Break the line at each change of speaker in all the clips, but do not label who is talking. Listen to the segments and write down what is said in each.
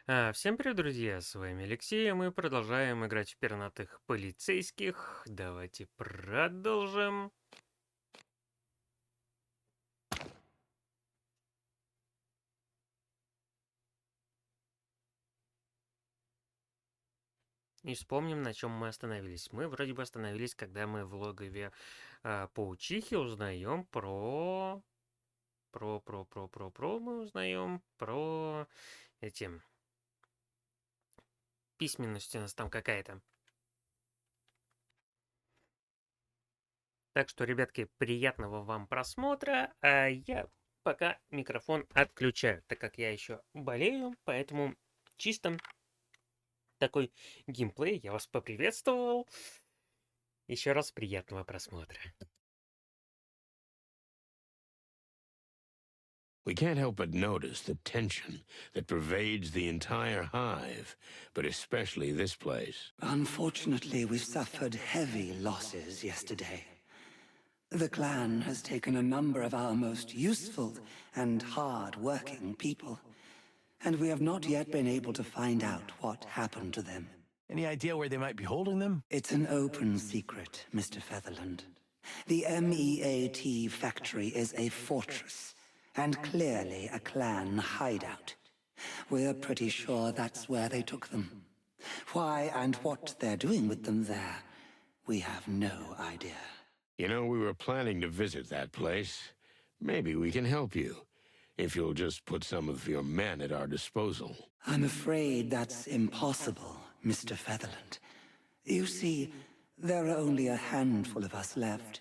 Всем привет, друзья! С вами Алексей, и мы продолжаем играть в пернатых полицейских. Давайте продолжим. И вспомним, на чем мы остановились. Мы вроде бы остановились, когда мы в логове паучихи узнаем мы узнаем про эти письменность у нас там какая-то. Так что, ребятки, приятного вам просмотра, а я пока микрофон отключаю, так как я еще болею, поэтому чисто такой геймплей, я вас поприветствовал. Еще раз приятного просмотра.
We can't help but notice the tension that pervades the entire hive, but especially this place.
Unfortunately, we suffered heavy losses yesterday. The clan has taken a number of our most useful and hard-working people, and we have not yet been able to find out what happened to them.
Any idea where they might be holding them?
It's an open secret, Mr. Featherland. The MEAT factory is a fortress, and clearly a clan hideout. We're pretty sure that's where they took them. Why and what they're doing with them there, we have no idea.
You know, we were planning to visit that place. Maybe we can help you, if you'll just put some of your men at our disposal.
I'm afraid that's impossible, Mr. Featherland. You see, there are only a handful of us left.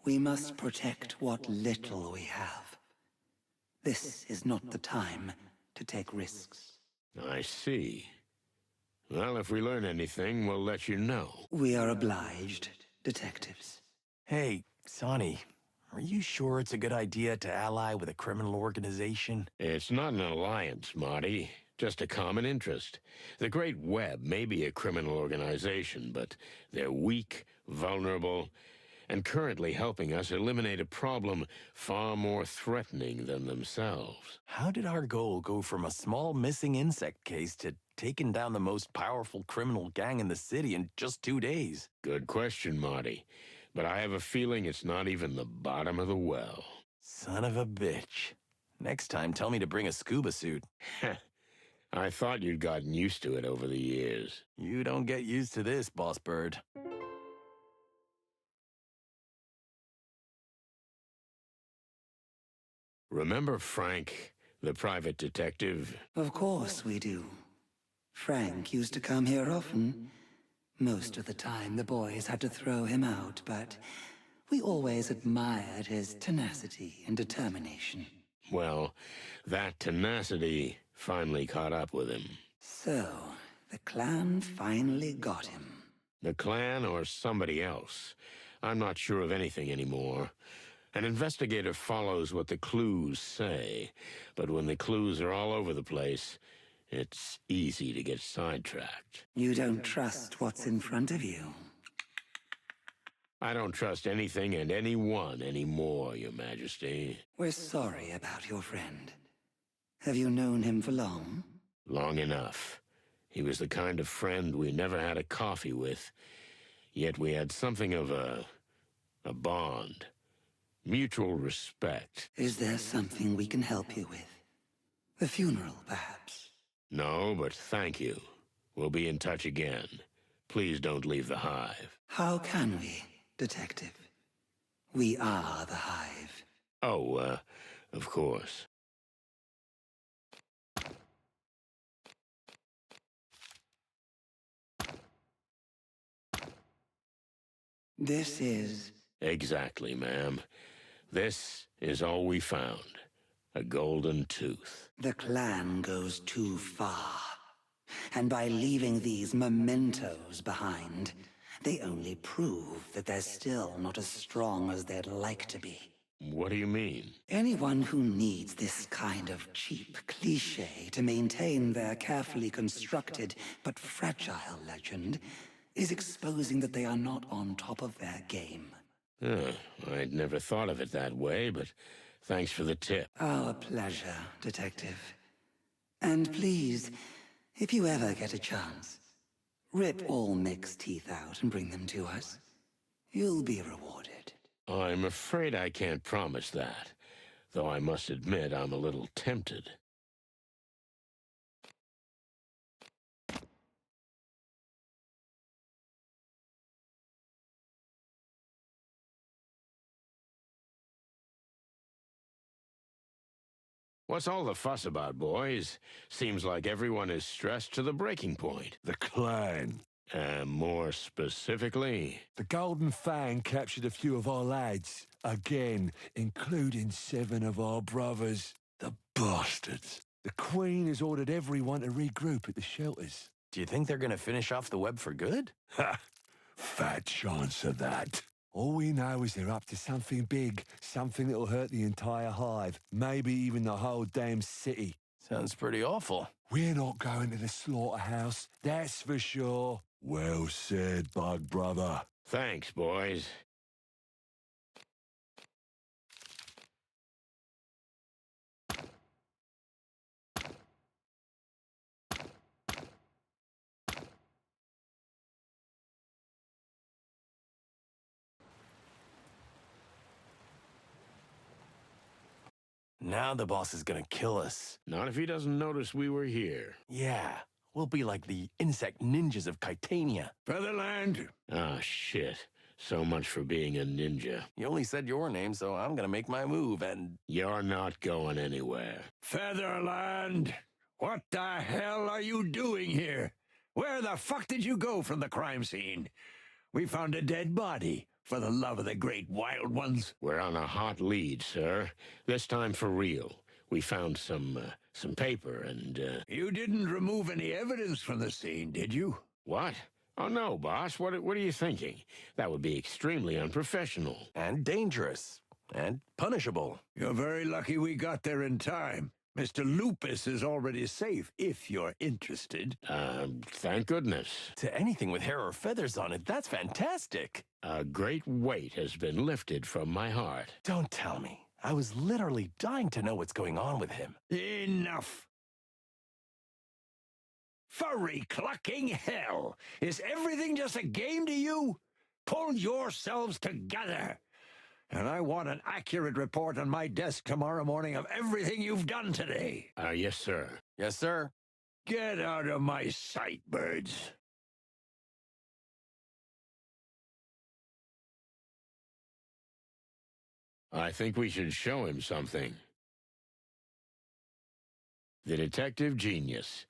We must protect what little we have. This is not the time to take risks.
I see. Well, if we learn anything, we'll let you know.
We are obliged, detectives.
Hey, Sonny, are you sure it's a good idea to ally with a criminal organization?
It's not an alliance, Marty. Just a common interest. The Great Web may be a criminal organization, but they're weak, vulnerable, and currently helping us eliminate a problem far more threatening than themselves.
How did our goal go from a small missing insect case to taking down the most powerful criminal gang in the city in just 2 days?
Good question, Marty. But I have a feeling it's not even the bottom of the well.
Son of a bitch. Next time, tell me to bring a scuba suit.
I thought you'd gotten used to it over the years.
You don't get used to this, Boss Bird.
Remember Frank, the private detective?
Of course we do. Frank used to come here often. Most of the time the boys had to throw him out, but we always admired his tenacity and determination.
Well, that tenacity finally caught up with him.
So, the clan finally got him.
The clan or somebody else. I'm not sure of anything anymore. An investigator follows what the clues say, but when the clues are all over the place, it's easy to get sidetracked.
You don't trust what's in front of you.
I don't trust anything and anyone anymore, Your Majesty.
We're sorry about your friend. Have you known him for long?
Long enough. He was the kind of friend we never had a coffee with, yet we had something of a bond. Mutual respect.
Is there something we can help you with? The funeral, perhaps?
No, but thank you. We'll be in touch again. Please don't leave the hive.
How can we, Detective? We are the hive.
Oh, of course.
This is...
Exactly, ma'am. This is all we found. A golden tooth.
The clan goes too far. And by leaving these mementos behind, they only prove that they're still not as strong as they'd like to be.
What do you mean?
Anyone who needs this kind of cheap cliché to maintain their carefully constructed but fragile legend is exposing that they are not on top of their game.
I'd never thought of it that way, but thanks for the tip.
Our pleasure, Detective. And please, If you ever get a chance, rip all Mick's teeth out and bring them to us. You'll be rewarded.
I'm afraid I can't promise that, though I must admit I'm a little tempted. What's all the fuss about, boys? Seems like everyone is stressed to the breaking point.
The clan.
More specifically?
The Golden Fang captured a few of our lads. Again, including 7 of our brothers. The bastards. The Queen has ordered everyone to regroup at the shelters.
Do you think they're gonna finish off the web for good?
Ha! Fat chance of that. All we know is they're up to something big, something that'll hurt the entire hive, maybe even the whole damn city.
Sounds pretty awful.
We're not going to the slaughterhouse, that's for sure. Well said, Bug Brother.
Thanks, boys.
Now the boss is gonna kill us.
Not if he doesn't notice we were here.
Yeah, we'll be like the insect ninjas of Titania.
Featherland.
Ah, shit. So much for being a ninja.
You only said your name, so I'm gonna make my move, and...
You're not going anywhere.
Featherland! What the hell are you doing here? Where the fuck did you go from the crime scene? We found a dead body, for the love of the great wild ones.
We're on a hot lead, sir. This time for real. We found some paper and,
You didn't remove any evidence from the scene, did you?
What? Oh, no, boss. What are you thinking? That would be extremely unprofessional.
and dangerous. And punishable.
You're very lucky we got there in time. Mr. Lupus is already safe, if you're interested.
Thank goodness.
To anything with hair or feathers on it, that's fantastic.
A great weight has been lifted from my heart.
Don't tell me. I was literally dying to know what's going on with him.
Enough! Furry clucking hell! Is everything just a game to you? Pull yourselves together! And I want an accurate report on my desk tomorrow morning of everything you've done today.
Yes, sir.
Yes, sir.
Get out of my sight, birds.
I think we should show him something. The detective genius.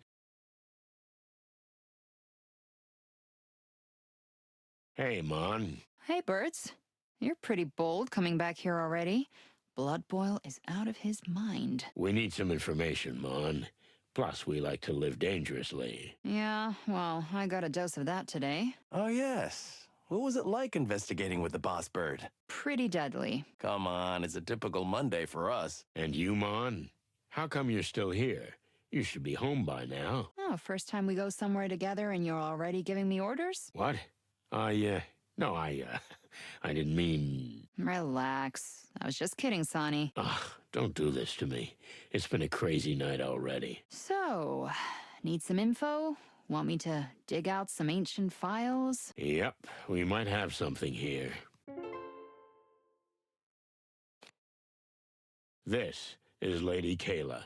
Hey, Mon.
Hey, Birds. You're pretty bold coming back here already. Blood Boil is out of his mind.
We need some information, Mon. Plus, we like to live dangerously.
Yeah, well, I got a dose of that today.
Oh, yes. What was it like investigating with the boss bird?
Pretty deadly.
Come on, it's a typical Monday for us.
And you, Mon? How come you're still here? You should be home by now.
Oh, first time we go somewhere together and you're already giving me orders?
What? No, I didn't mean...
Relax. I was just kidding, Sonny.
Ugh, don't do this to me. It's been a crazy night already.
So, need some info? Want me to dig out some ancient files?
Yep, we might have something here. This is Lady Kayla.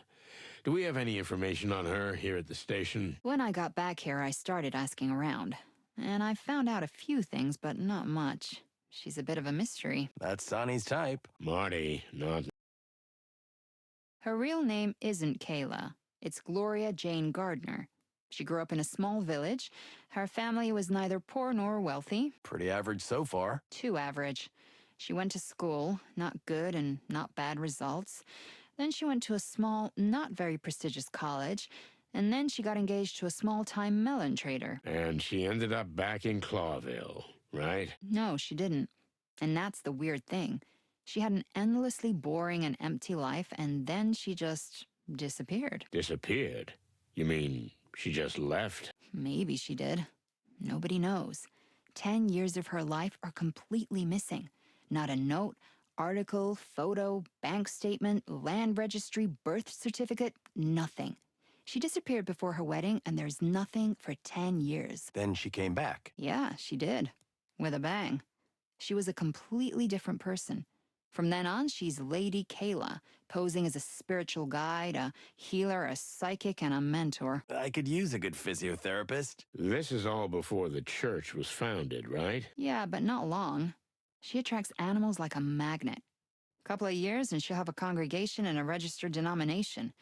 Do we have any information on her here at the station?
When I got back here, I started asking around. And I found out a few things, but not much. She's a bit of a mystery.
That's Sonny's type.
Marty, not...
Her real name isn't Kayla. It's Gloria Jane Gardner. She grew up in a small village. Her family was neither poor nor wealthy.
Pretty average so far.
Too average. She went to school, not good and not bad results. Then she went to a small, not very prestigious college. And then she got engaged to a small-time melon trader.
And she ended up back in Clawville, right?
No, she didn't. And that's the weird thing. She had an endlessly boring and empty life, and then she just disappeared.
Disappeared? You mean she just left?
Maybe she did. Nobody knows. 10 years of her life are completely missing. Not a note, article, photo, bank statement, land registry, birth certificate, nothing. She disappeared before her wedding, and there's nothing for 10 years.
Then she came back.
Yeah, she did. With a bang. She was a completely different person. From then on, she's Lady Kayla, posing as a spiritual guide, a healer, a psychic, and a mentor.
I could use a good physiotherapist.
This is all before the church was founded, right?
Yeah, but not long. She attracts animals like a magnet. Couple of years and she'll have a congregation and a registered denomination.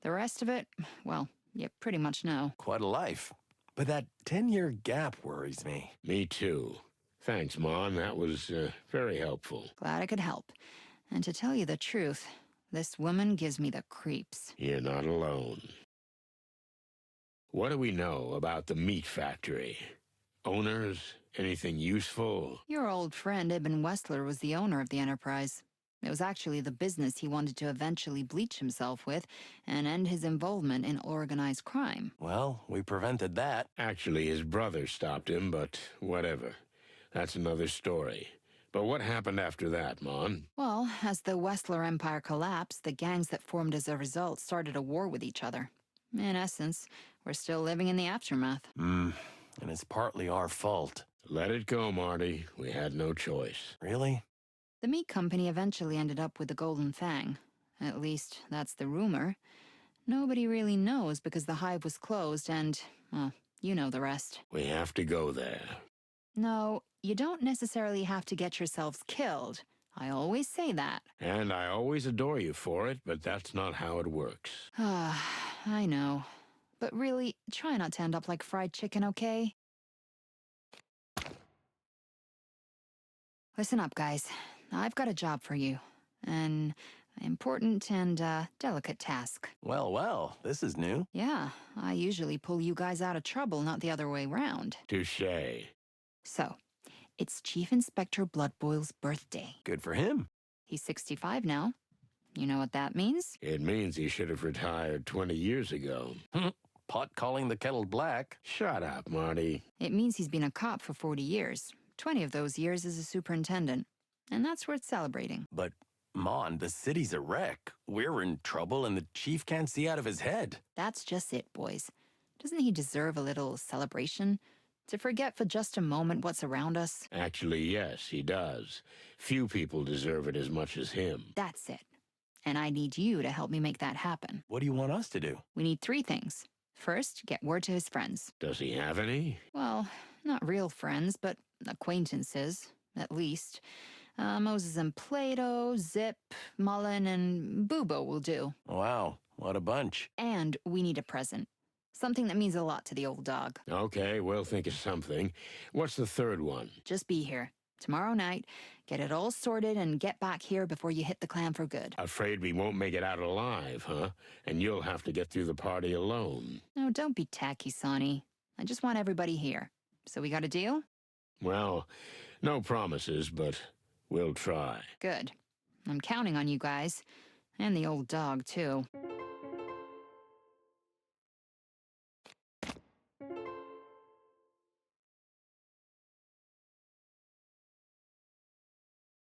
The rest of it, well, you pretty much know.
Quite a life. But that 10-year gap worries me.
Me too. Thanks, Mon. That was very helpful.
Glad I could help. And to tell you the truth, this woman gives me the creeps.
You're not alone. What do we know about the meat factory? Owners? Anything useful?
Your old friend Ibn Wessler was the owner of the enterprise. It was actually the business he wanted to eventually bleach himself with and end his involvement in organized crime.
Well, we prevented that.
Actually, his brother stopped him, but whatever. That's another story. But what happened after that, Mon?
Well, as the Wessler Empire collapsed, the gangs that formed as a result started a war with each other. In essence, we're still living in the aftermath.
And it's partly our fault.
Let it go, Marty. We had no choice.
Really?
The meat company eventually ended up with the Golden Fang. At least, that's the rumor. Nobody really knows because the hive was closed and, well, you know the rest.
We have to go there.
No, you don't necessarily have to get yourselves killed. I always say that.
And I always adore you for it, but that's not how it works.
I know. But really, try not to end up like fried chicken, okay? Listen up, guys. I've got a job for you. An important and delicate task.
Well, well, this is new.
Yeah, I usually pull you guys out of trouble, not the other way round.
Touché.
So, it's Chief Inspector Bloodboyle's birthday.
Good for him.
He's 65 now. You know what that means?
It means he should have retired 20 years ago.
Pot calling the kettle black.
Shut up, Marty.
It means he's been a cop for 40 years. 20 of those years as a superintendent. And that's worth celebrating.
But, Mon, the city's a wreck. We're in trouble and the chief can't see out of his head.
That's just it, boys. Doesn't he deserve a little celebration? To forget for just a moment what's around us?
Actually, yes, he does. Few people deserve it as much as him.
That's it. And I need you to help me make that happen.
What do you want us to do?
We need 3 things. First, get word to his friends.
Does he have any?
Well, not real friends, but acquaintances, at least. Moses and Plato, Zip, Mullen, and Bubo will do.
Wow, what a bunch.
And we need a present. Something that means a lot to the old dog.
Okay, we'll think of something. What's the third one?
Just be here. Tomorrow night, get it all sorted and get back here before you hit the clan for good.
Afraid we won't make it out alive, huh? And you'll have to get through the party alone.
No, don't be tacky, Sonny. I just want everybody here. So we got a deal?
Well, no promises, but we'll try.
Good. I'm counting on you guys. And the old dog, too.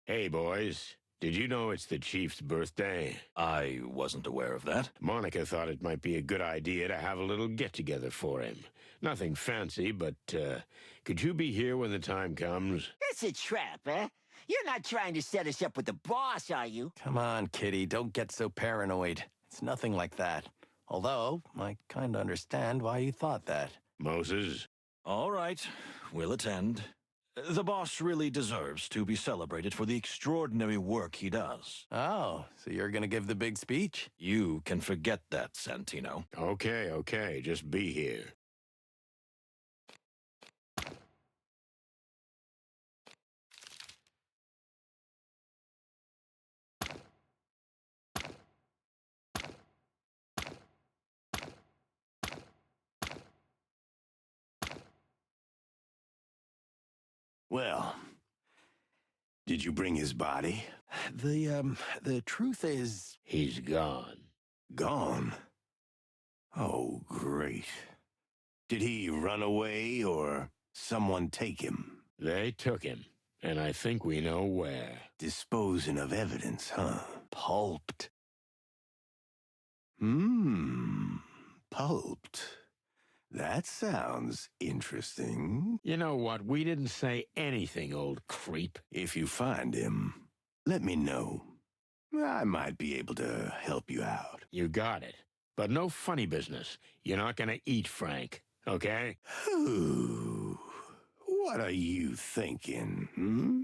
Hey, boys. Did you know it's the chief's birthday?
I wasn't aware of that.
Monica thought it might be a good idea to have a little get-together for him. Nothing fancy, but could you be here when the time comes?
It's a trap, eh? You're not trying to set us up with the boss, are you?
Come on, Kitty, don't get so paranoid. It's nothing like that. Although, I kind of understand why you thought that.
Moses?
All right, we'll attend. The boss really deserves to be celebrated for the extraordinary work he does.
Oh, so you're gonna give the big speech?
You can forget that, Santino.
Okay, just be here.
Well, did you bring his body?
The truth is...
He's gone.
Gone? Oh, great. Did he run away or someone take him?
They took him, and I think we know where.
Disposing of evidence, huh?
pulped. Pulped. That sounds interesting.
You know what? We didn't say anything, old creep.
If you find him, let me know. I might be able to help you out.
You got it. But no funny business. You're not gonna eat Frank, okay?
Ooh, what are you thinking, hmm?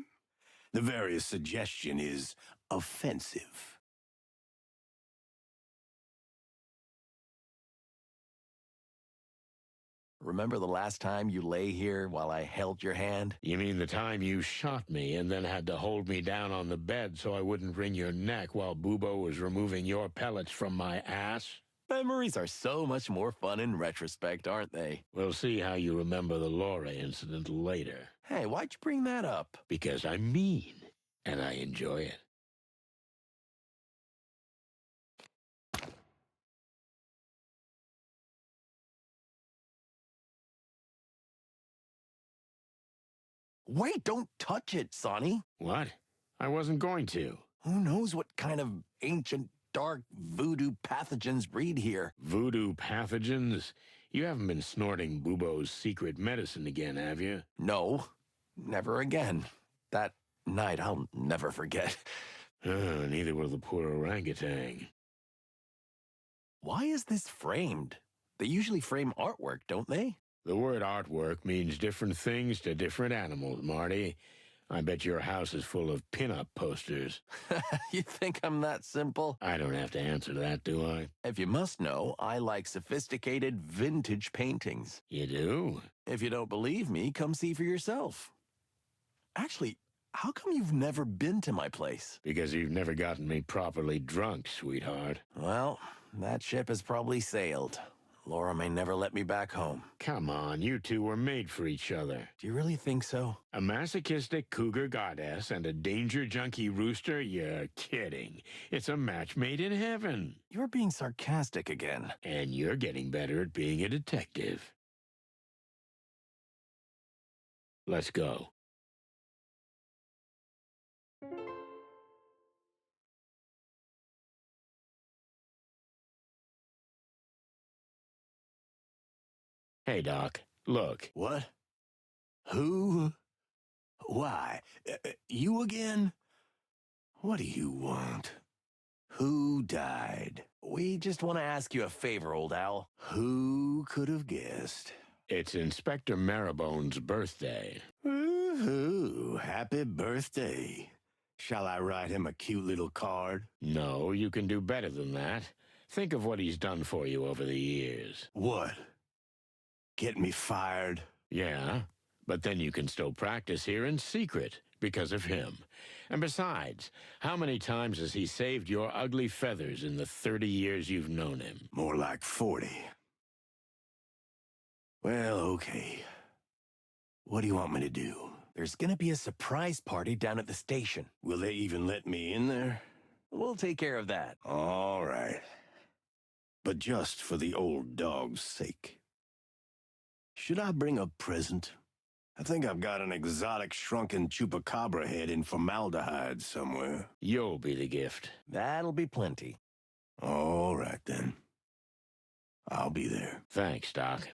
The very suggestion is offensive. Remember the last time you lay here while I held your hand?
You mean the time you shot me and then had to hold me down on the bed so I wouldn't wring your neck while Bubo was removing your pellets from my ass?
Memories are so much more fun in retrospect, aren't they?
We'll see how you remember the Laura incident later.
Hey, why'd you bring that up?
Because I'm mean, and I enjoy it.
Wait, don't touch it, Sonny.
What? I wasn't going to.
Who knows what kind of ancient, dark voodoo pathogens breed here?
Voodoo pathogens? You haven't been snorting Bubo's secret medicine again, have you?
No, never again. That night I'll never forget.
Neither will the poor orangutan.
Why is this framed? They usually frame artwork, don't they?
The word artwork means different things to different animals, Marty. I bet your house is full of pin-up posters.
You think I'm that simple?
I don't have to answer that, do I?
If you must know, I like sophisticated vintage paintings.
You do?
If you don't believe me, come see for yourself. Actually, how come you've never been to my place?
Because you've never gotten me properly drunk, sweetheart.
Well, that ship has probably sailed. Laura may never let me back home.
Come on, you two were made for each other.
Do you really think so?
A masochistic cougar goddess and a danger junkie rooster? You're kidding. It's a match made in heaven.
You're being sarcastic again.
And you're getting better at being a detective. Let's go. Hey, Doc, look.
What? Who? Why? You again? What do you want? Who died? We just want to ask you a favor, old owl. Who could have guessed?
It's Inspector Marrowbone's birthday.
Woohoo! Happy birthday. Shall I write him a cute little card?
No, you can do better than that. Think of what he's done for you over the years.
What? Get me fired?
Yeah, but then you can still practice here in secret because of him. And besides, how many times has he saved your ugly feathers in the 30 years you've known him?
More like 40. Well, okay. What do you want me to do? There's gonna be a surprise party down at the station. Will they even let me in there? We'll take care of that. All right. But just for the old dog's sake. Should I bring a present? I think I've got an exotic shrunken chupacabra head in formaldehyde somewhere.
You'll be the gift.
That'll be plenty. All right, then. I'll be there.
Thanks, Doc.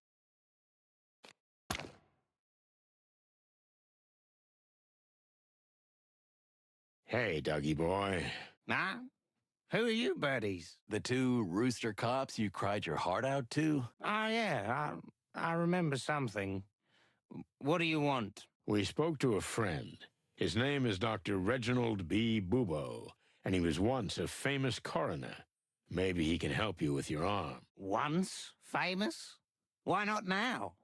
Hey, Dougie boy.
Nah? Who are you buddies?
The two rooster cops you cried your heart out to?
Oh, yeah, I remember something. What do you want?
We spoke to a friend. His name is Dr. Reginald B. Bubo, and he was once a famous coroner. Maybe he can help you with your arm.
Once famous? Why not now?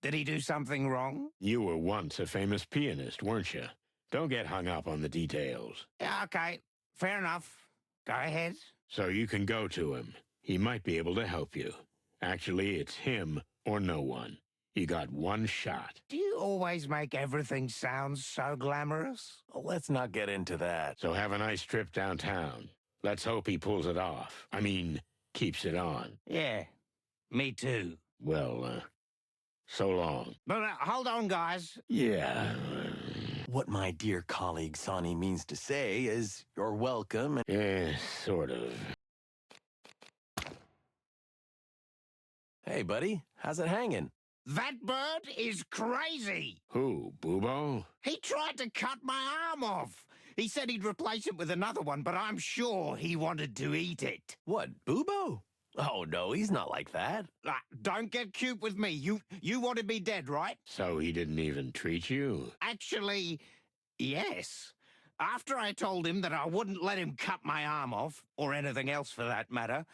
Did he do something wrong?
You were once a famous pianist, weren't you? Don't get hung up on the details.
Yeah, okay, fair enough. Go ahead.
So you can go to him. He might be able to help you. Actually, it's him or no one. You got one shot.
Do you always make everything sound so glamorous?
Let's not get into that.
So have a nice trip downtown. Let's hope he pulls it off. I mean, keeps it on.
Yeah, me too.
Well, so long.
But hold on, guys.
Yeah.
What my dear colleague Sonny means to say is, you're welcome.
Yeah, sort of.
Hey, buddy, how's it hanging?
That bird is crazy.
Who, Bubo?
He tried to cut my arm off. He said he'd replace it with another one, but I'm sure he wanted to eat it.
What, Bubo? Oh, no, he's not like that.
Don't get cute with me. You wanted me dead, right?
So he didn't even treat you?
Actually, yes. After I told him that I wouldn't let him cut my arm off, or anything else for that matter,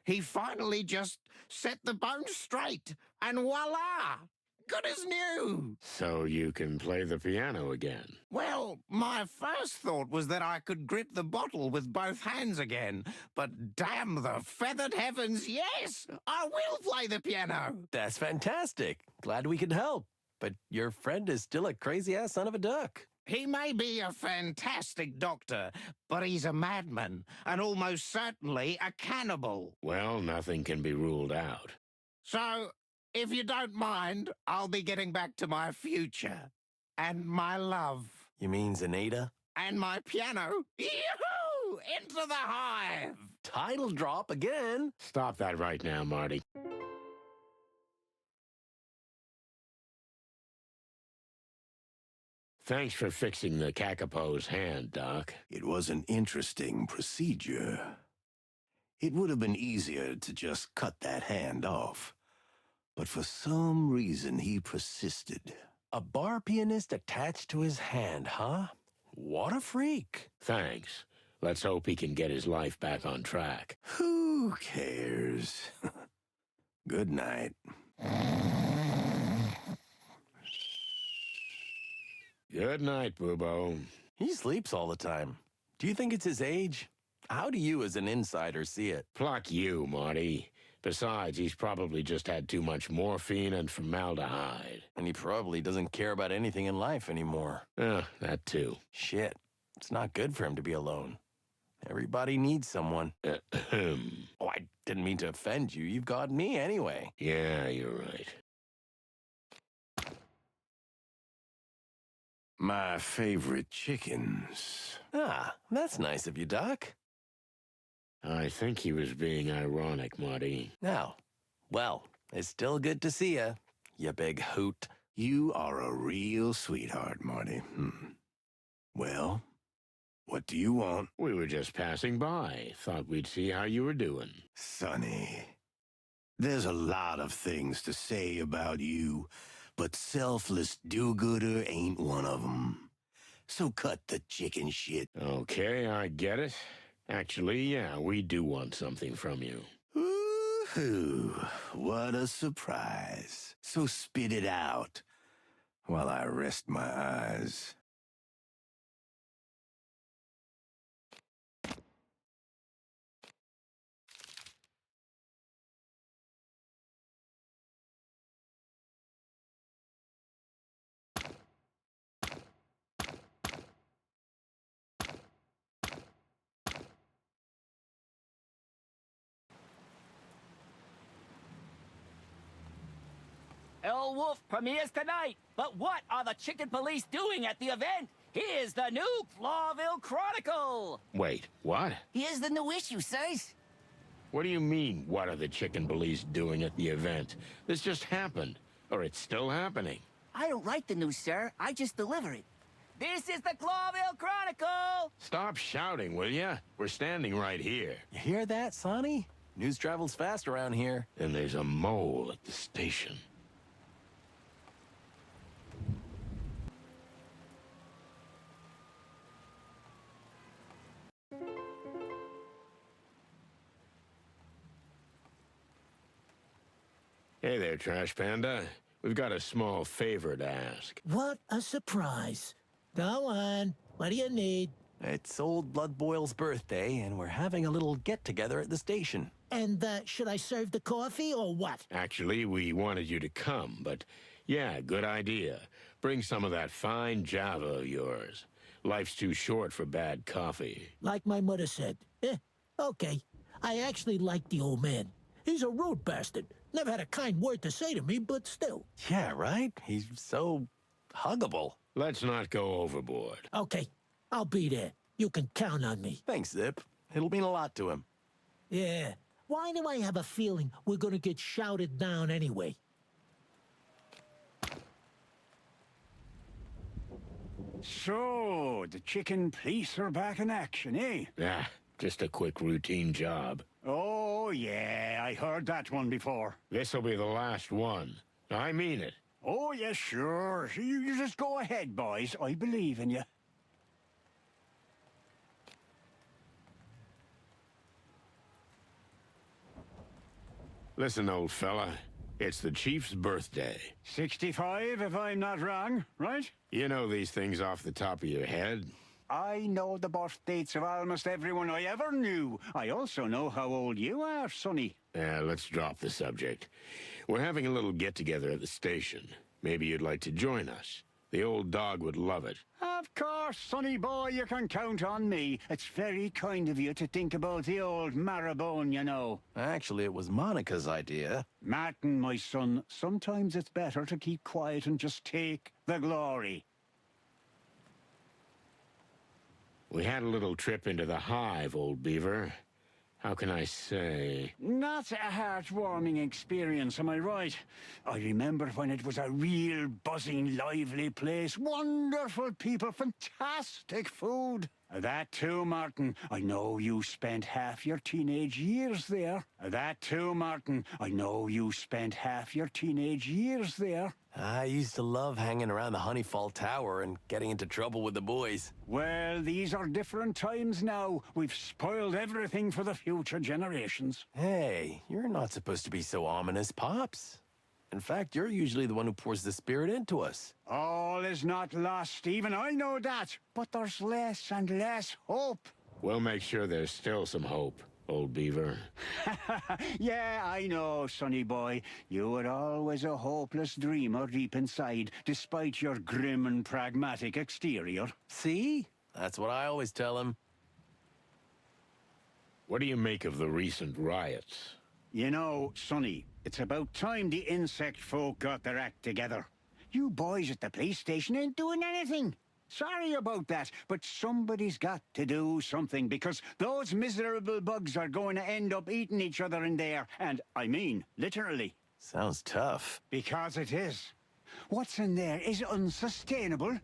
he finally just set the bone straight, and voila! Good as new!
So you can play the piano again?
Well, my first thought was that I could grip the bottle with both hands again, but damn the feathered heavens, yes! I will play the piano!
That's fantastic. Glad we could help. But your friend is still a crazy-ass son of a duck.
He may be a fantastic doctor, but he's a madman, and almost certainly a cannibal.
Well, nothing can be ruled out.
So, if you don't mind, I'll be getting back to my future. And my love.
You mean Zenaida?
And my piano. Yoo-hoo! Into the hive!
Title drop again.
Stop that right now, Marty. Thanks for fixing the Kakapo's hand, Doc.
It was an interesting procedure. It would have been easier to just cut that hand off. But for some reason, he persisted.
A bar pianist attached to his hand, huh? What a freak.
Thanks. Let's hope he can get his life back on track.
Who cares? Good night.
Good night, Bubo.
He sleeps all the time. Do you think it's his age? How do you, as an insider, see it?
Pluck you, Marty. Besides, he's probably just had too much morphine and formaldehyde.
And he probably doesn't care about anything in life anymore.
That too.
Shit. It's not good for him to be alone. Everybody needs someone. Oh, I didn't mean to offend you. You've got me anyway.
Yeah, you're right.
My favorite chickens.
Ah, that's nice of you, Doc.
I think he was being ironic, Marty.
Now, well, it's still good to see you big hoot.
You are a real sweetheart, Marty. Well, what do you want?
We were just passing by. Thought we'd see how you were doing.
Sonny, there's a lot of things to say about you, but selfless do-gooder ain't one of them. So cut the chicken shit.
Okay, I get it. Actually, yeah, we do want something from you.
Ooh, what a surprise. So spit it out while I rest my eyes.
El Wolf premieres tonight, but what are the Chicken Police doing at the event? Here's the new Clawville Chronicle!
Wait, what?
Here's the new issue, sirs.
What do you mean, what are the Chicken Police doing at the event? This just happened. Or it's still happening.
I don't write the news, sir. I just deliver it.
This is the Clawville Chronicle!
Stop shouting, will ya? We're standing right here.
You hear that, Sonny? News travels fast around here.
And there's a mole at the station. Hey there, Trash Panda. We've got a small favor to ask.
What a surprise. Go on. What do you need?
It's old Blood Boil's birthday, and we're having a little get-together at the station.
And, should I serve the coffee or what?
Actually, we wanted you to come, but yeah, good idea. Bring some of that fine Java of yours. Life's too short for bad coffee.
Like my mother said. Okay. I actually like the old man. He's a rude bastard. Never had a kind word to say to me, but still.
Yeah, right? He's so huggable.
Let's not go overboard.
Okay. I'll be there. You can count on me.
Thanks, Zip. It'll mean a lot to him.
Yeah. Why do I have a feeling we're gonna get shouted down anyway?
So, the chicken police are back in action, eh?
Yeah, just a quick routine job.
Oh, yeah, I heard that one before.
This'll be the last one. I mean it.
Oh, yeah, sure. You just go ahead, boys. I believe in you.
Listen, old fella. It's the chief's birthday.
65, if I'm not wrong, right?
You know these things off the top of your head.
I know the birth dates of almost everyone I ever knew. I also know how old you are, Sonny.
Let's drop the subject. We're having a little get-together at the station. Maybe you'd like to join us. The old dog would love it.
Of course, Sonny boy, you can count on me. It's very kind of you to think about the old marrowbone, you know.
Actually, it was Monica's idea.
Martin, my son, sometimes it's better to keep quiet and just take the glory.
We had a little trip into the hive, old beaver. How can I say?
Not a heartwarming experience, am I right? I remember when it was a real buzzing, lively place. Wonderful people, fantastic food. That too, Martin. I know you spent half your teenage years there. That too, Martin. I know you spent half your teenage years there.
I used to love hanging around the Honeyfall Tower and getting into trouble with the boys.
Well, these are different times now. We've spoiled everything for the future generations.
Hey, you're not supposed to be so ominous, Pops. In fact, you're usually the one who pours the spirit into us.
All is not lost, even I know that. But there's less and less hope.
We'll make sure there's still some hope, old beaver.
Yeah, I know, sonny boy. You were always a hopeless dreamer deep inside, despite your grim and pragmatic exterior.
See? That's what I always tell him.
What do you make of the recent riots?
You know, Sonny, it's about time the insect folk got their act together. You boys at the police station ain't doing anything. Sorry about that, but somebody's got to do something, because those miserable bugs are going to end up eating each other in there. And I mean, literally.
Sounds tough.
Because it is. What's in there is unsustainable.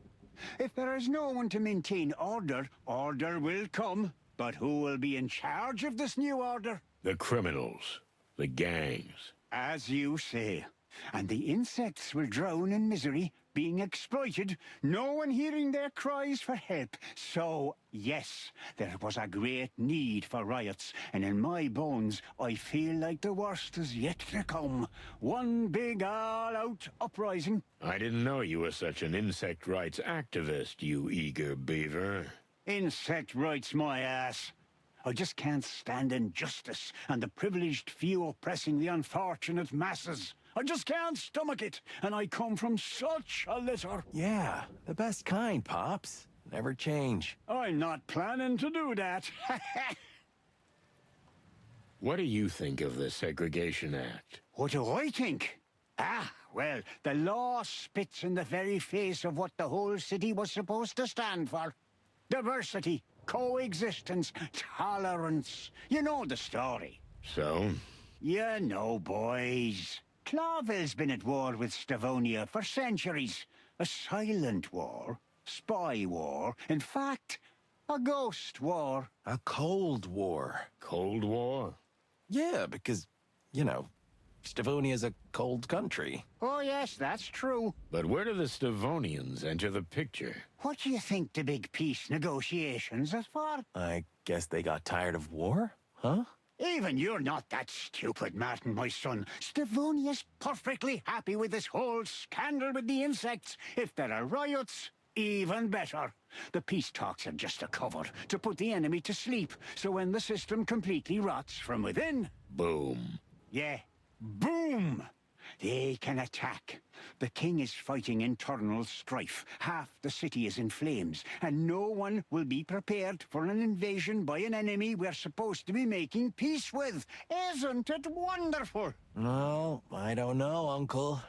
If there is no one to maintain order, order will come. But who will be in charge of this new order?
The criminals. The gangs.
As you say. And the insects will drown in misery, being exploited, no one hearing their cries for help. So, yes, there was a great need for riots, and in my bones, I feel like the worst is yet to come. One big all-out uprising.
I didn't know you were such an insect rights activist, you eager beaver.
Insect rights, my ass. I just can't stand injustice and the privileged few oppressing the unfortunate masses. I just can't stomach it, and I come from such a litter.
Yeah, the best kind, Pops. Never change.
I'm not planning to do that.
What do you think of the Segregation Act?
What do I think? Well, the law spits in the very face of what the whole city was supposed to stand for. Diversity, coexistence, tolerance. You know the story.
So?
You know, boys. Clawville's been at war with Stavonia for centuries. A silent war, spy war, in fact, a ghost war.
A Cold War.
Cold War?
Yeah, because, you know, Stavonia's a cold country.
Oh, yes, that's true.
But where do the Stavonians enter the picture?
What do you think the big peace negotiations are for?
I guess they got tired of war, huh?
Even you're not that stupid, Martin, my son. Stavonia's perfectly happy with this whole scandal with the insects. If there are riots, even better. The peace talks are just a cover to put the enemy to sleep, so when the system completely rots from within...
Boom.
Yeah, boom! They can attack. The king is fighting internal strife. Half the city is in flames, and no one will be prepared for an invasion by an enemy we're supposed to be making peace with. Isn't it wonderful?
No, I don't know, Uncle.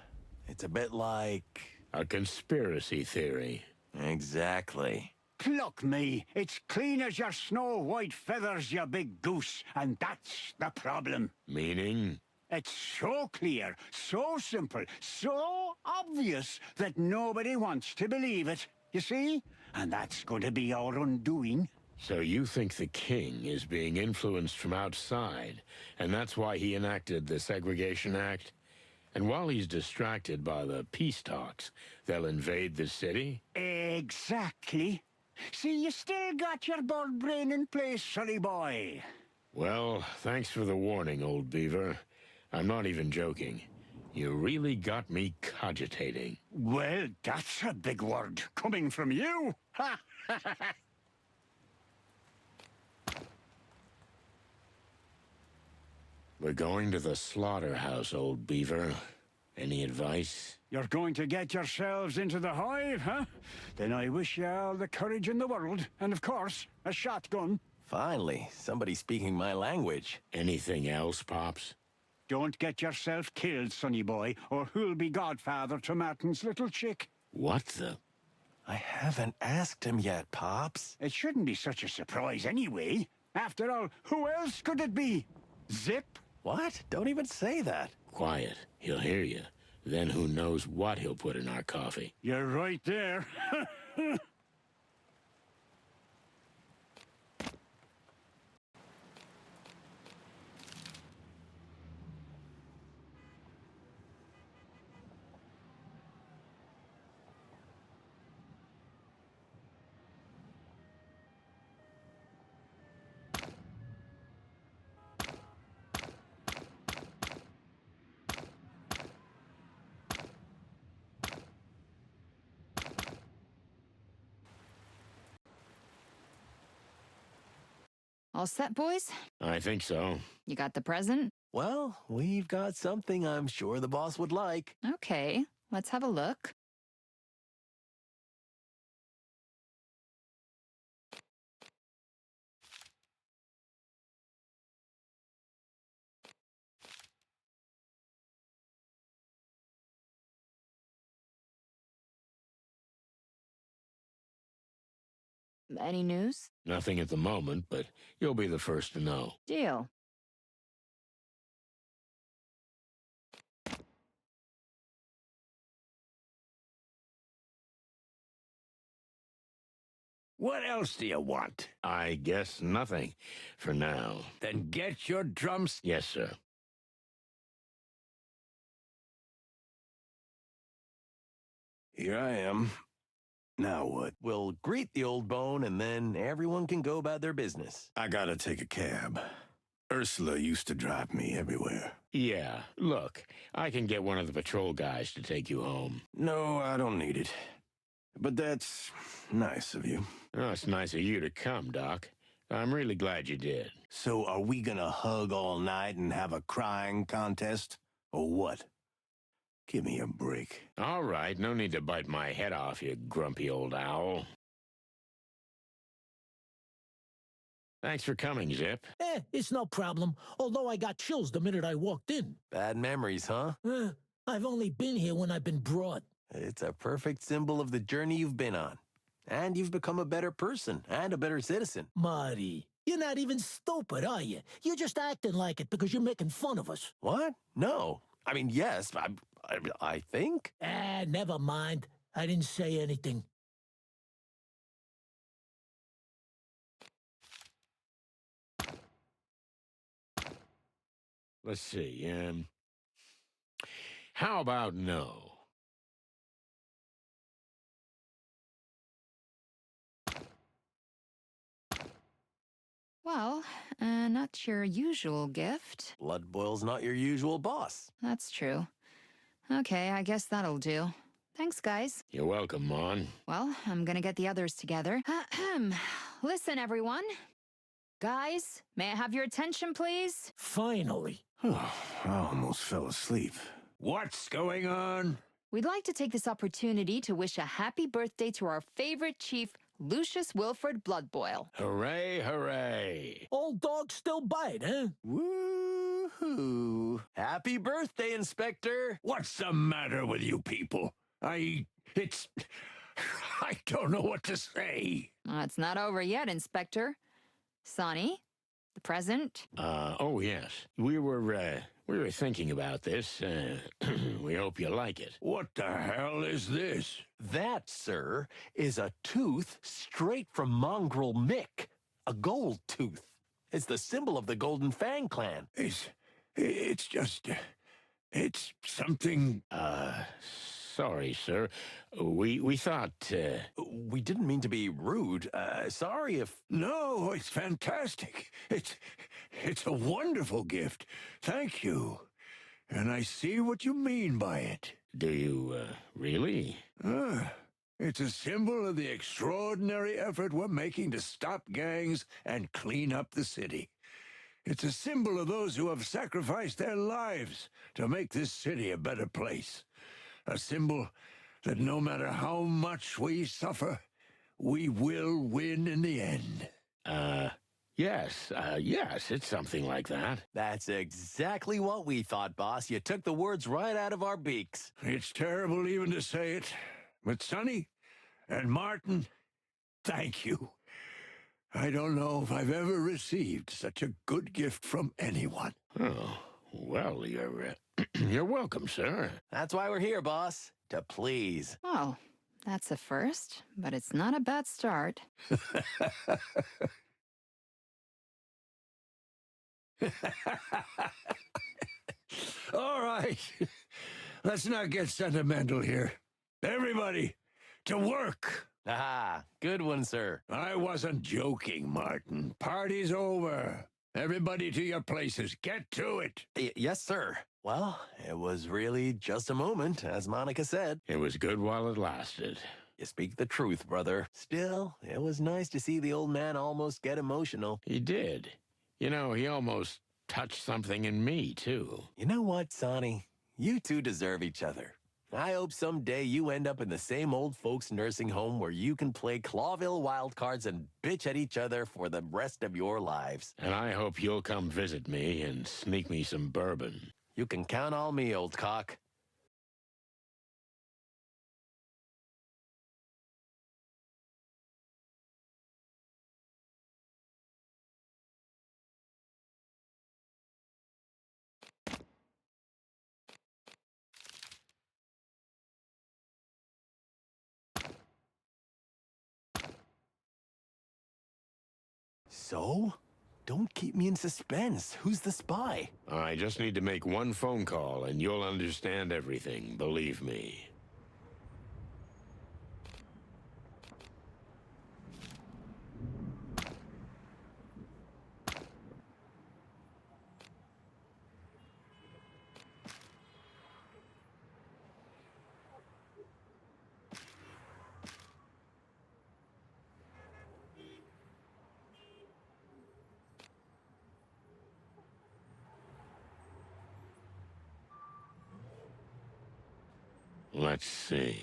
It's a bit like...
A conspiracy theory.
Exactly.
Pluck me. It's clean as your snow-white feathers, you big goose. And that's the problem.
Meaning?
It's so clear, so simple, so obvious that nobody wants to believe it. You see? And that's going to be our undoing.
So you think the king is being influenced from outside, and that's why he enacted the Segregation Act? And while he's distracted by the peace talks, they'll invade the city?
Exactly. See, you still got your bird brain in place, sonny boy.
Well, thanks for the warning, old beaver. I'm not even joking. You really got me cogitating.
Well, that's a big word, coming from you. Ha!
We're going to the slaughterhouse, old beaver. Any advice?
You're going to get yourselves into the hive, huh? Then I wish you all the courage in the world, and of course, a shotgun.
Finally, somebody speaking my language.
Anything else, Pops?
Don't get yourself killed, sonny boy, or who'll be godfather to Martin's little chick?
What the?
I haven't asked him yet, Pops.
It shouldn't be such a surprise anyway. After all, who else could it be? Zip?
What? Don't even say that.
Quiet. He'll hear you. Then who knows what he'll put in our coffee.
You're right there.
All set, boys?
I think so.
You got the present?
Well, we've got something I'm sure the boss would like.
Okay, let's have a look. Any news?
Nothing at the moment, but you'll be the first to know.
Deal.
What else do you want?
I guess nothing. For now.
Then get your drums.
Yes, sir.
Here I am. Now what?
We'll greet the old bone, and then everyone can go about their business.
I gotta take a cab. Ursula used to drive me everywhere.
Yeah, look, I can get one of the patrol guys to take you home.
No, I don't need it. But that's nice of you.
Oh, it's nice of you to come, Doc. I'm really glad you did.
So are we gonna hug all night and have a crying contest? Or what? Give me a break.
All right, no need to bite my head off, you grumpy old owl. Thanks for coming, Zip.
It's no problem, although I got chills the minute I walked in.
Bad memories, huh?
I've only been here when I've been brought.
It's a perfect symbol of the journey you've been on. And you've become a better person and a better citizen.
Marty, you're not even stupid, are you? You're just acting like it because you're making fun of us.
What? No. I mean, yes, I think.
Never mind. I didn't say anything.
Let's see, how about no?
Well, not your usual gift.
Blood Boil's not your usual boss.
That's true. Okay, I guess that'll do. Thanks, guys.
You're welcome, Mon.
Well, I'm gonna get the others together. Listen, everyone. Guys, may I have your attention, please?
Finally.
I almost fell asleep.
What's going on?
We'd like to take this opportunity to wish a happy birthday to our favorite chief, Lucius Wilfred Bloodboil.
Hooray, hooray.
Old dog still bite, huh?
Woo-hoo. Happy birthday, Inspector.
What's the matter with you people? I don't know what to say.
It's not over yet, Inspector. Sonny, the present.
Oh, yes. We were thinking about this. We hope you like it.
What the hell is this?
That, sir, is a tooth straight from Mongrel Mick. A gold tooth. It's the symbol of the Golden Fang clan.
It's just... It's something...
Sorry, sir. We thought,
We didn't mean to be rude. Sorry if...
No, it's fantastic. It's a wonderful gift. Thank you. And I see what you mean by it.
do you, really?
It's a symbol of the extraordinary effort we're making to stop gangs and clean up the city. It's a symbol of those who have sacrificed their lives to make this city a better place. A symbol that no matter how much we suffer, we will win in the end.
Yes, it's something like that.
That's exactly what we thought, boss. You took the words right out of our beaks.
It's terrible even to say it, but Sonny and Martin, thank you. I don't know if I've ever received such a good gift from anyone.
Oh, well, you're welcome, sir.
That's why we're here, boss. To please.
Oh, that's a first, but it's not a bad start.
All right. Let's not get sentimental here. Everybody, to work.
Ah, good one, sir.
I wasn't joking, Martin. Party's over. Everybody to your places. Get to it.
Yes, sir. Well, it was really just a moment, as Monica said.
It was good while it lasted.
You speak the truth, brother. Still, it was nice to see the old man almost get emotional.
He did. You know, he almost touched something in me, too.
You know what, Sonny? You two deserve each other. I hope someday you end up in the same old folks' nursing home where you can play Clawville wildcards and bitch at each other for the rest of your lives.
And I hope you'll come visit me and sneak me some bourbon.
You can count on me, old cock. So? Don't keep me in suspense. Who's the spy?
I just need to make one phone call and you'll understand everything, believe me. Let's see.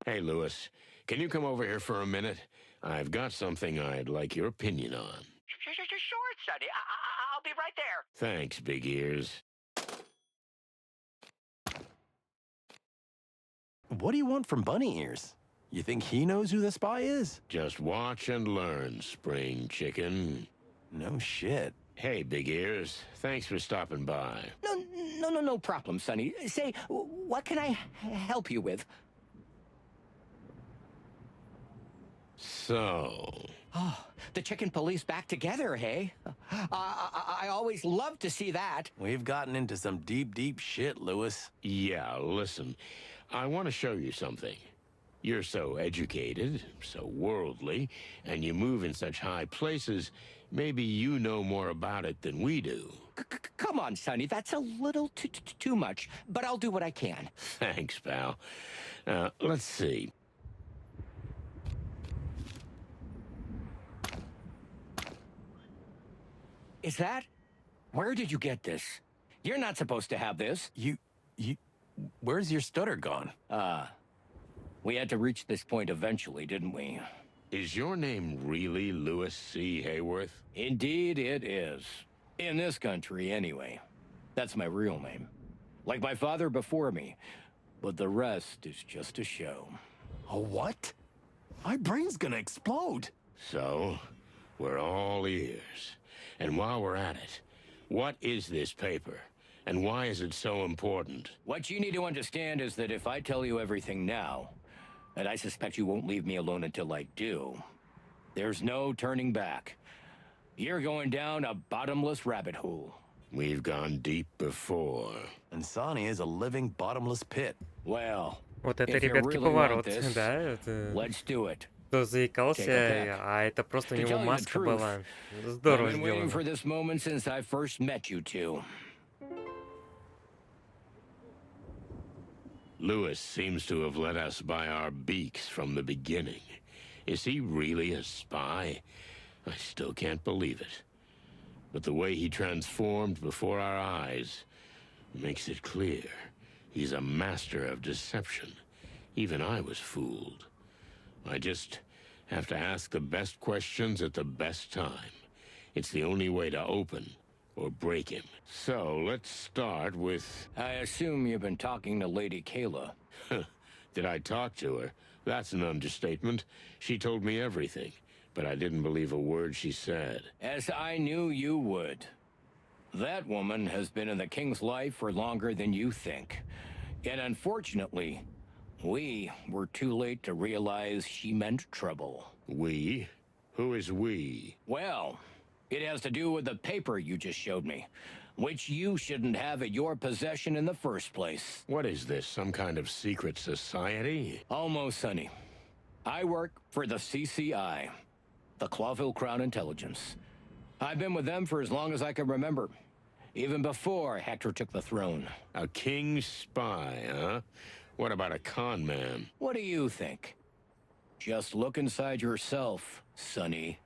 Hey, Lewis, can you come over here for a minute? I've got something I'd like your opinion on.
Sure, Sonny. I'll be right there.
Thanks, Big Ears.
What do you want from Bunny Ears? You think he knows who the spy is?
Just watch and learn, Spring Chicken.
No shit.
Hey, Big Ears, thanks for stopping by.
No problem, Sonny. Say, what can I help you with?
So...
Oh, the chicken police back together, hey? I always love to see that.
We've gotten into some deep shit, Lewis.
Yeah, listen, I want to show you something. You're so educated, so worldly, and you move in such high places, maybe you know more about it than we do.
Come on, Sonny, that's a little too much, but I'll do what I can.
Thanks, pal. Let's see.
Is that? Where did you get this? You're not supposed to have this.
Where's your stutter gone?
We had to reach this point eventually, didn't we?
Is your name really Louis C. Hayworth?
Indeed it is. In this country, anyway. That's my real name. Like my father before me. But the rest is just a show.
A what? My brain's gonna explode.
So, we're all ears. And while we're at it, what is this paper? And why is it so important?
What you need to understand is that if I tell you everything now, and I suspect you won't leave me alone until I do, there's no turning back. You're going down a bottomless rabbit hole.
We've gone deep before.
And Sonny is a living bottomless pit.
Well,
Вот это,
if you
ребятки,
really want
поворот.
this,
Да, это...
let's do it.
Кто заикался,
Take a peek.
а это просто у
To
него
tell you the
маска
truth,
была.
I've
Здорово
been waiting
сделано.
for this moment since I first met you two.
Louis seems to have let us by our beaks from the beginning. Is he really a spy? I still can't believe it. But the way he transformed before our eyes makes it clear. He's a master of deception. Even I was fooled. I just have to ask the best questions at the best time. It's the only way to open or break him. So, let's start with...
I assume you've been talking to Lady Kayla.
Did I talk to her? That's an understatement. She told me everything, but I didn't believe a word she said.
As I knew you would. That woman has been in the king's life for longer than you think. And unfortunately, we were too late to realize she meant trouble.
We? Who is we?
Well, it has to do with the paper you just showed me, which you shouldn't have at your possession in the first place.
What is this, some kind of secret society?
Almost, Sonny. I work for the CCI, the Clawville Crown Intelligence. I've been with them for as long as I can remember, even before Hector took the throne.
A king's spy, huh? What about a con man?
What do you think? Just look inside yourself, Sonny.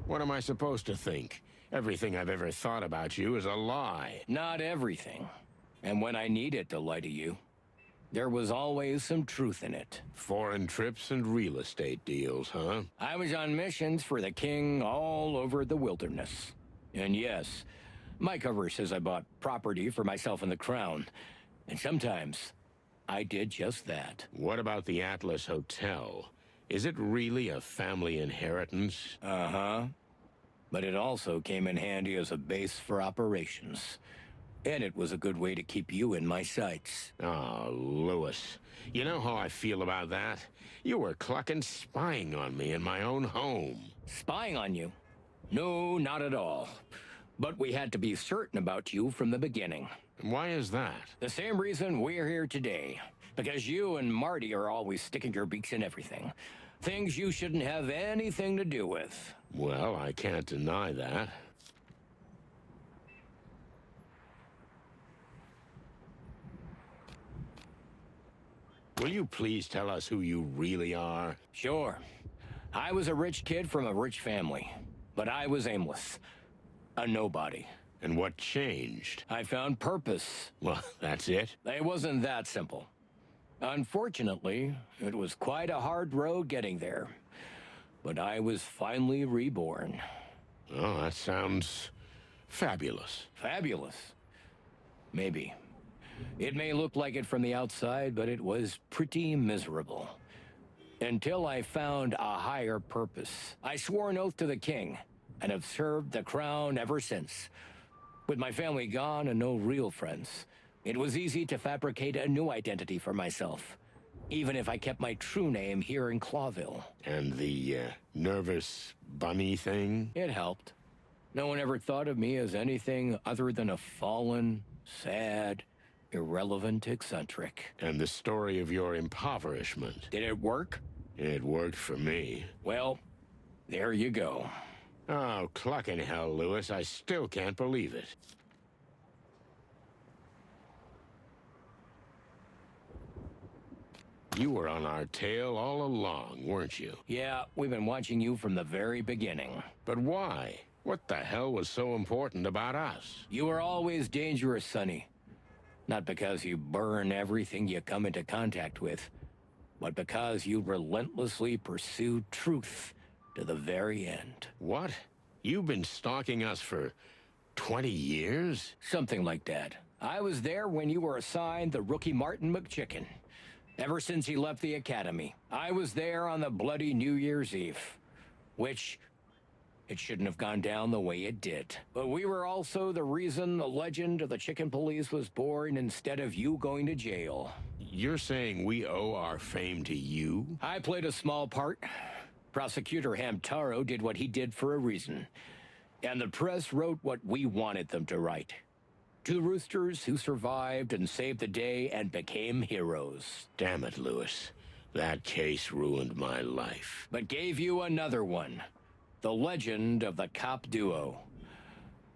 What am I supposed to think? Everything I've ever thought about you is a lie.
Not everything. And when I needed to lie to you, there was always some truth in it.
Foreign trips and real estate deals, huh?
I was on missions for the king all over the wilderness. And yes, my cover says I bought property for myself and the crown. And sometimes, I did just that.
What about the Atlas Hotel? Is it really a family inheritance?
Uh-huh. But it also came in handy as a base for operations. And it was a good way to keep you in my sights.
Oh, Louis. You know how I feel about that? You were clucking spying on me in my own home.
Spying on you? No, not at all. But we had to be certain about you from the beginning.
Why is that?
The same reason we're here today. Because you and Marty are always sticking your beaks in everything. Things you shouldn't have anything to do with.
Well, I can't deny that. Will you please tell us who you really are?
Sure. I was a rich kid from a rich family. But I was aimless. A nobody.
And what changed?
I found purpose.
Well, that's it?
It wasn't that simple. Unfortunately, it was quite a hard road getting there. But I was finally reborn.
Oh, that sounds fabulous.
Fabulous. Maybe. It may look like it from the outside, but it was pretty miserable. Until I found a higher purpose. I swore an oath to the king, and have served the crown ever since. With my family gone and no real friends, it was easy to fabricate a new identity for myself. Even if I kept my true name here in Clawville.
And the nervous bunny thing?
It helped. No one ever thought of me as anything other than a fallen, sad, irrelevant eccentric.
And the story of your impoverishment.
Did it work?
It worked for me.
Well, there you go.
Oh, clucking hell, Louis. I still can't believe it. You were on our tail all along, weren't you?
Yeah, we've been watching you from the very beginning.
But why? What the hell was so important about us?
You were always dangerous, Sonny. Not because you burn everything you come into contact with, but because you relentlessly pursue truth to the very end.
What? You've been stalking us for 20 years?
Something like that. I was there when you were assigned the rookie Martin McChicken. Ever since he left the academy, I was there on the bloody New Year's Eve. Which, it shouldn't have gone down the way it did. But we were also the reason the legend of the Chicken Police was born instead of you going to jail.
You're saying we owe our fame to you?
I played a small part. Prosecutor Hamtaro did what he did for a reason. And the press wrote what we wanted them to write. Two roosters who survived and saved the day and became heroes.
Damn it, Lewis. That case ruined my life.
But gave you another one. The legend of the cop duo.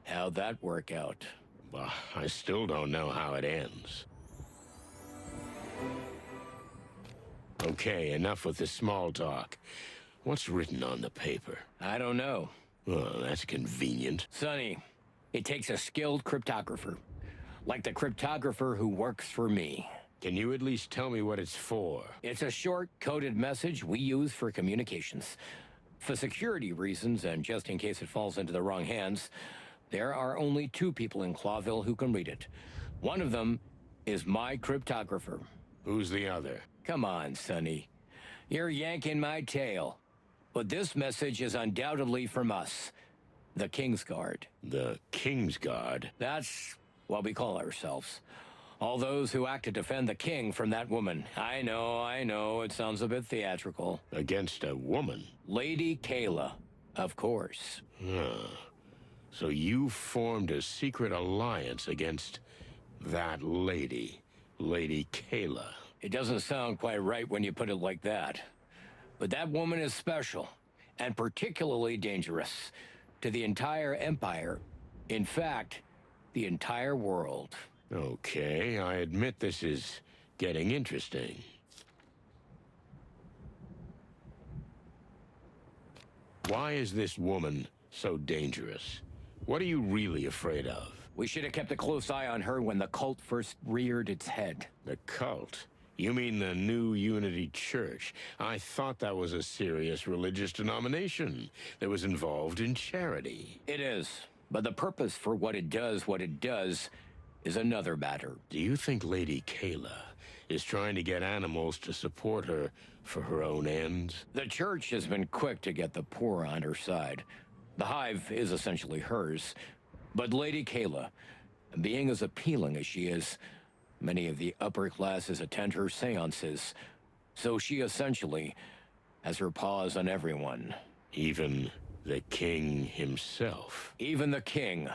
How'd that work out?
Well, I still don't know how it ends. Okay, enough with the small talk. What's written on the paper?
I don't know.
Well, that's convenient.
Sonny, it takes a skilled cryptographer. Like the cryptographer who works for me.
Can you at least tell me what it's for?
It's a short, coded message we use for communications. For security reasons, and just in case it falls into the wrong hands, there are only two people in Clawville who can read it. One of them is my cryptographer.
Who's the other?
Come on, Sonny. You're yanking my tail. But this message is undoubtedly from us. The Kingsguard.
The Kingsguard?
That's what we call ourselves. All those who act to defend the king from that woman. I know, it sounds a bit theatrical.
Against a woman?
Lady Kayla, of course.
So you formed a secret alliance against that lady, Lady Kayla.
It doesn't sound quite right when you put it like that. But that woman is special, and particularly dangerous to the entire empire. In fact, the entire world.
Okay, I admit this is getting interesting. Why is this woman so dangerous? What are you really afraid of?
We should have kept a close eye on her when the cult first reared its head.
The cult? You mean the New Unity Church? I thought that was a serious religious denomination that was involved in charity.
It is, but the purpose for what it does, is another matter.
Do you think Lady Kayla is trying to get animals to support her for her own ends?
The church has been quick to get the poor on her side. The hive is essentially hers. But Lady Kayla, being as appealing as she is, many of the upper classes attend her seances. So she essentially has her paws on everyone.
Even the king himself?
Even the king.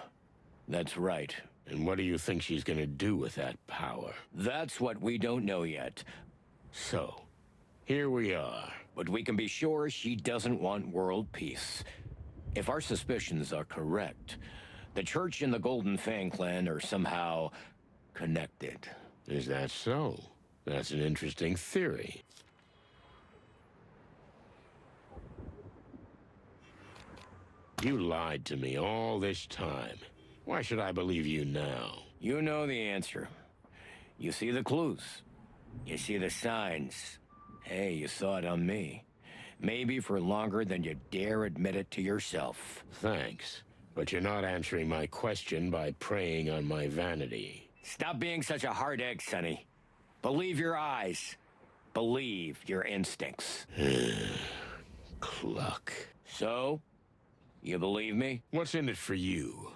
That's right.
And what do you think she's gonna do with that power?
That's what we don't know yet.
So, here we are.
But we can be sure she doesn't want world peace. If our suspicions are correct, the Church and the Golden Fang clan are somehow connected.
Is that so? That's an interesting theory. You lied to me all this time. Why should I believe you now?
You know the answer. You see the clues. You see the signs. Hey, you saw it on me. Maybe for longer than you dare admit it to yourself.
Thanks. But you're not answering my question by preying on my vanity.
Stop being such a hard egg, Sonny. Believe your eyes. Believe your instincts.
Cluck.
So? You believe me?
What's in it for you?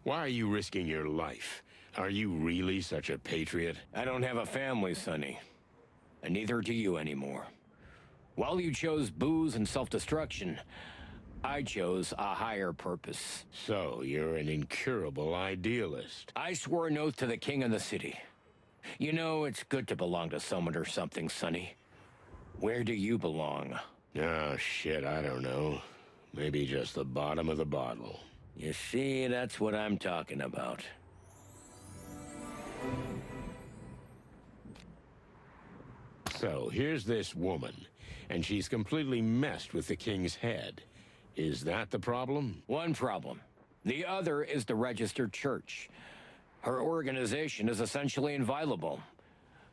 Why are you risking your life? Are you really such a patriot?
I don't have a family, Sonny. And neither do you anymore. While you chose booze and self-destruction, I chose a higher purpose.
So, you're an incurable idealist.
I swore an oath to the king of the city. You know, it's good to belong to someone or something, Sonny. Where do you belong?
Oh, shit, I don't know. Maybe just the bottom of the bottle.
You see, that's what I'm talking about.
So, here's this woman, and she's completely messed with the king's head. Is that the problem?
One problem. The other is the registered church. Her organization is essentially inviolable.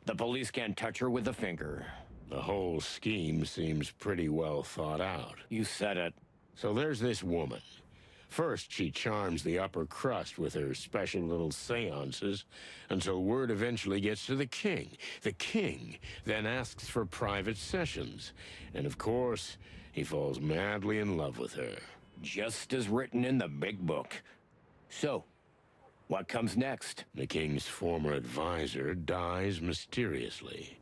The police can't touch her with a finger.
The whole scheme seems pretty well thought out.
You said it.
So there's this woman. First, she charms the upper crust with her special little seances until word eventually gets to the king. The king then asks for private sessions. And of course, he falls madly in love with her.
Just as written in the big book. So, what comes next?
The king's former advisor dies mysteriously.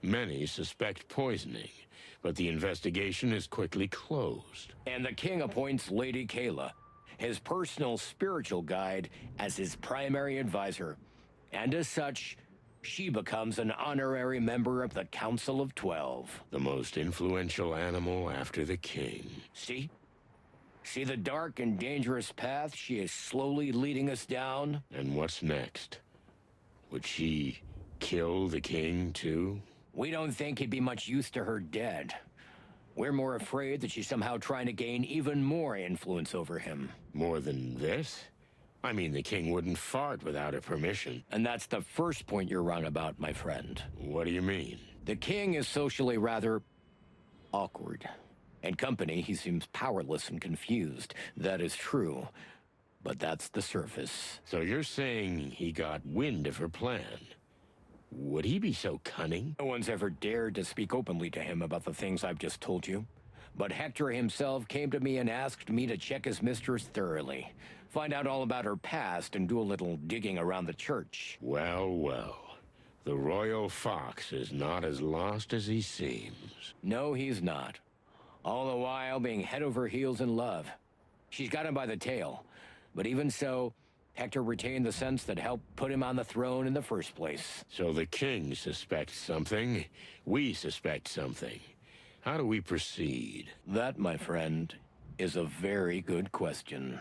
Many suspect poisoning, but the investigation is quickly closed.
And the king appoints Lady Kayla, his personal spiritual guide, as his primary advisor. And as such, she becomes an honorary member of the Council of 12.
The most influential animal after the king.
See? See the dark and dangerous path she is slowly leading us down?
And what's next? Would she kill the king, too?
We don't think he'd be much use to her dead. We're more afraid that she's somehow trying to gain even more influence over him.
More than this? I mean, the king wouldn't fart without her permission.
And that's the first point you're wrong about, my friend.
What do you mean?
The king is socially rather awkward. In company, he seems powerless and confused. That is true. But that's the surface.
So you're saying he got wind of her plan? Would he be so cunning?
No one's ever dared to speak openly to him about the things I've just told you. But Hector himself came to me and asked me to check his mistress thoroughly. Find out all about her past and do a little digging around the church.
Well, well. The royal fox is not as lost as he seems.
No, he's not. All the while being head over heels in love. She's got him by the tail. But even so, Hector retained the sense that helped put him on the throne in the first place.
So the king suspects something. We suspect something. How do we proceed?
That, my friend, is a very good question.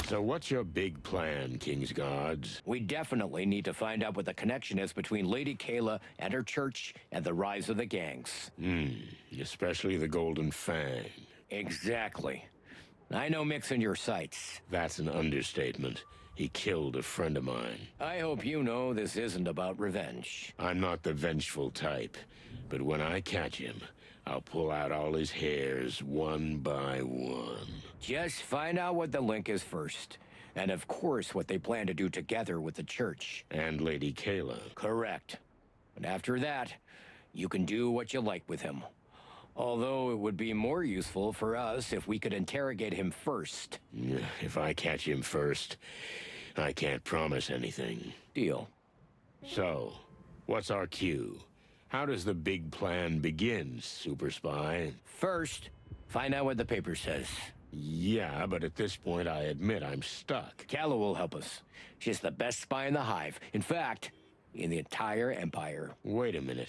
So what's your big plan, King's Guards?
We definitely need to find out what the connection is between Lady Kayla and her church and the rise of the gangs.
Especially the Golden Fang.
Exactly. I know Mick's in your sights.
That's an understatement. He killed a friend of mine.
I hope you know this isn't about revenge.
I'm not the vengeful type, but when I catch him, I'll pull out all his hairs one by one.
Just find out what the link is first. And of course, what they plan to do together with the church.
And Lady Kayla.
Correct. And after that, you can do what you like with him. Although it would be more useful for us if we could interrogate him first.
If I catch him first, I can't promise anything.
Deal.
So, what's our cue? How does the big plan begin, Super Spy?
First, find out what the paper says.
Yeah, but at this point I admit I'm stuck.
Calla will help us. She's the best spy in the Hive. In fact, in the entire Empire.
Wait a minute.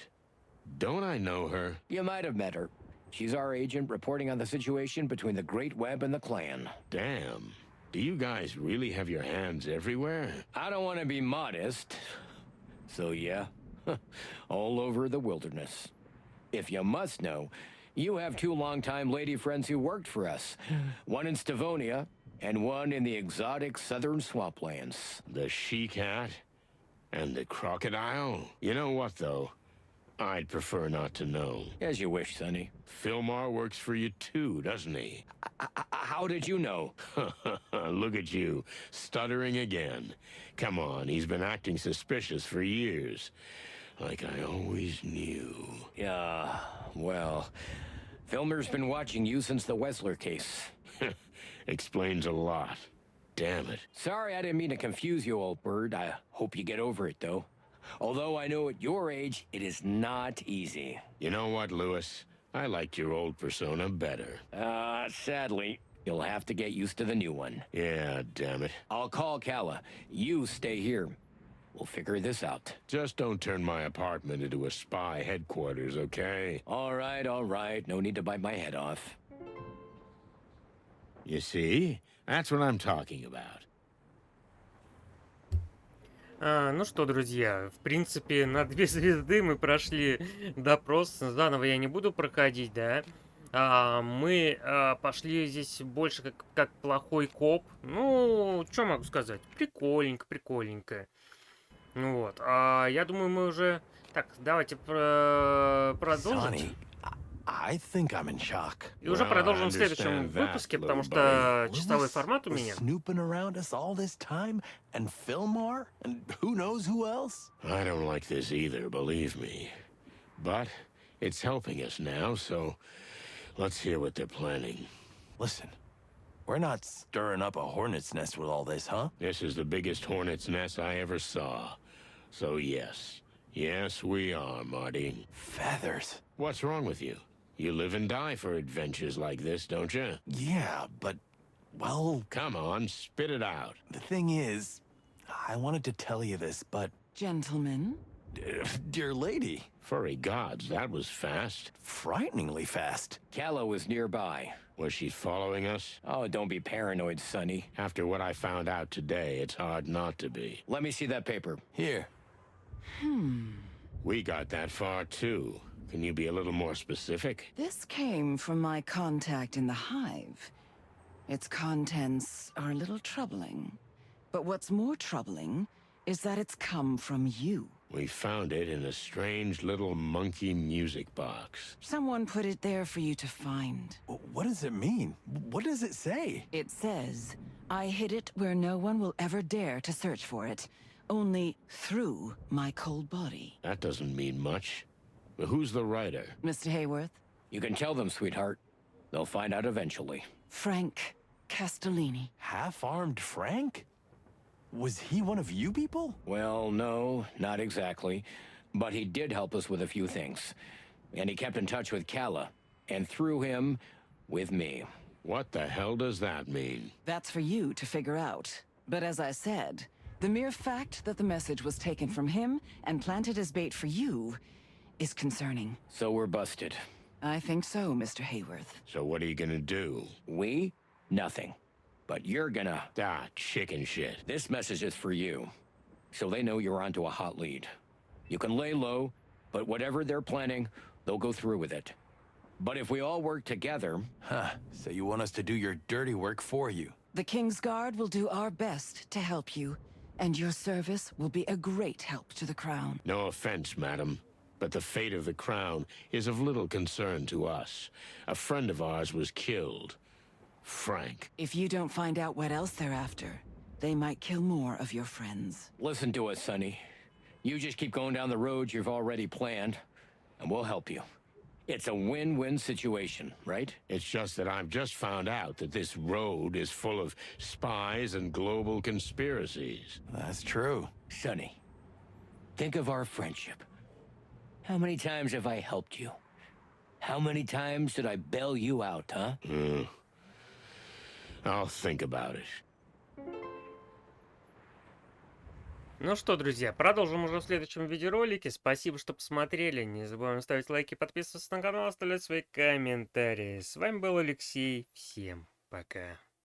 Don't I know her?
You might have met her. She's our agent reporting on the situation between the Great Web and the Clan.
Damn. Do you guys really have your hands everywhere?
I don't want to be modest. So yeah, all over the wilderness. If you must know, you have two longtime lady friends who worked for us. One in Stavonia, and one in the exotic southern swamplands.
The she-cat and the crocodile? You know what, though? I'd prefer not to know.
As you wish, Sonny.
Philmar works for you too, doesn't he?
How did you know?
Look at you, stuttering again. Come on, he's been acting suspicious for years. Like I always knew.
Yeah, well, Filmer's been watching you since the Wessler case.
Explains a lot. Damn it.
Sorry, I didn't mean to confuse you, old bird. I hope you get over it, though. Although I know at your age, it is not easy.
You know what, Lewis? I liked your old persona better.
Sadly, you'll have to get used to the new one.
Yeah, damn it.
I'll call Calla. You stay here. We'll figure this out.
Just don't turn my apartment into a spy headquarters, okay?
All right, all right. No need to bite my head off.
You see? That's what I'm talking about.
Ну что, друзья, в принципе, на 2 звезды мы прошли допрос. Заново я не буду проходить, да. Мы пошли здесь больше как плохой коп. Ну, что могу сказать? Прикольненько, прикольненько. Ну вот. Я думаю, мы уже... Так, давайте продолжим.
Sonny, I think I'm in shock.
И уже
Well, I
продолжим в следующем
understand that,
выпуске, потому
little buddy.
что часовой
Lewis
формат у
was
меня.
snooping around us all this time, and Fillmore, and who knows who else?
I don't like this either, believe me. But it's helping us now, so let's hear what they're planning.
Listen, we're not stirring up a hornet's nest with all this, huh?
This is the biggest hornet's nest I ever saw. So yes. Yes, we are, Marty.
Feathers.
What's wrong with you? You live and die for adventures like this, don't you?
Yeah, but, well,
Come on, spit it out.
the thing is, I wanted to tell you this, but,
Gentlemen,
dear lady,
Furry gods, that was fast.
frighteningly fast.
Calla was nearby.
Was she following us?
Oh, don't be paranoid, Sonny.
After what I found out today, it's hard not to be.
Let me see that paper.
Here.
We got that far too. Can you be a little more specific?
this came from my contact in the Hive. Its contents are a little troubling. But what's more troubling is that it's come from you.
We found it in a strange little monkey music box.
Someone put it there for you to find.
What does it mean? What does it say?
It says, I hid it where no one will ever dare to search for it. Only through my cold body.
That doesn't mean much. But who's the writer?
Mr. Hayworth,
You can tell them, sweetheart. They'll find out eventually.
Frank Castellini.
Half-armed Frank? Was he one of you people?
Well, no, not exactly. But he did help us with a few things. And he kept in touch with Calla. And through him, with me.
What the hell does that mean?
That's for you to figure out. But as I said, the mere fact that the message was taken from him and planted as bait for you is concerning.
So we're busted.
I think so, Mr. Hayworth.
So what are you gonna do?
We? Nothing. But you're gonna...
Chicken shit.
This message is for you. So they know you're onto a hot lead. You can lay low, but whatever they're planning, they'll go through with it. But if we all work together...
Huh, so you want us to do your dirty work for you.
The King's Guard will do our best to help you, and your service will be a great help to the Crown.
No offense, madam, but the fate of the crown is of little concern to us. A friend of ours was killed. Frank.
If you don't find out what else they're after, they might kill more of your friends.
Listen to us, Sonny. You just keep going down the road you've already planned, and we'll help you. It's a win-win situation, right?
It's just that I've just found out that this road is full of spies and global conspiracies.
That's true.
Sonny, think of our friendship. How many times have I helped you? How many times did I bail you out, huh?
I'll think about it.
Ну что, друзья, продолжим уже в следующем видеоролике. Спасибо, что посмотрели. Не забываем ставить лайки, подписываться на канал, оставлять свои комментарии. С вами был Алексей. Всем пока.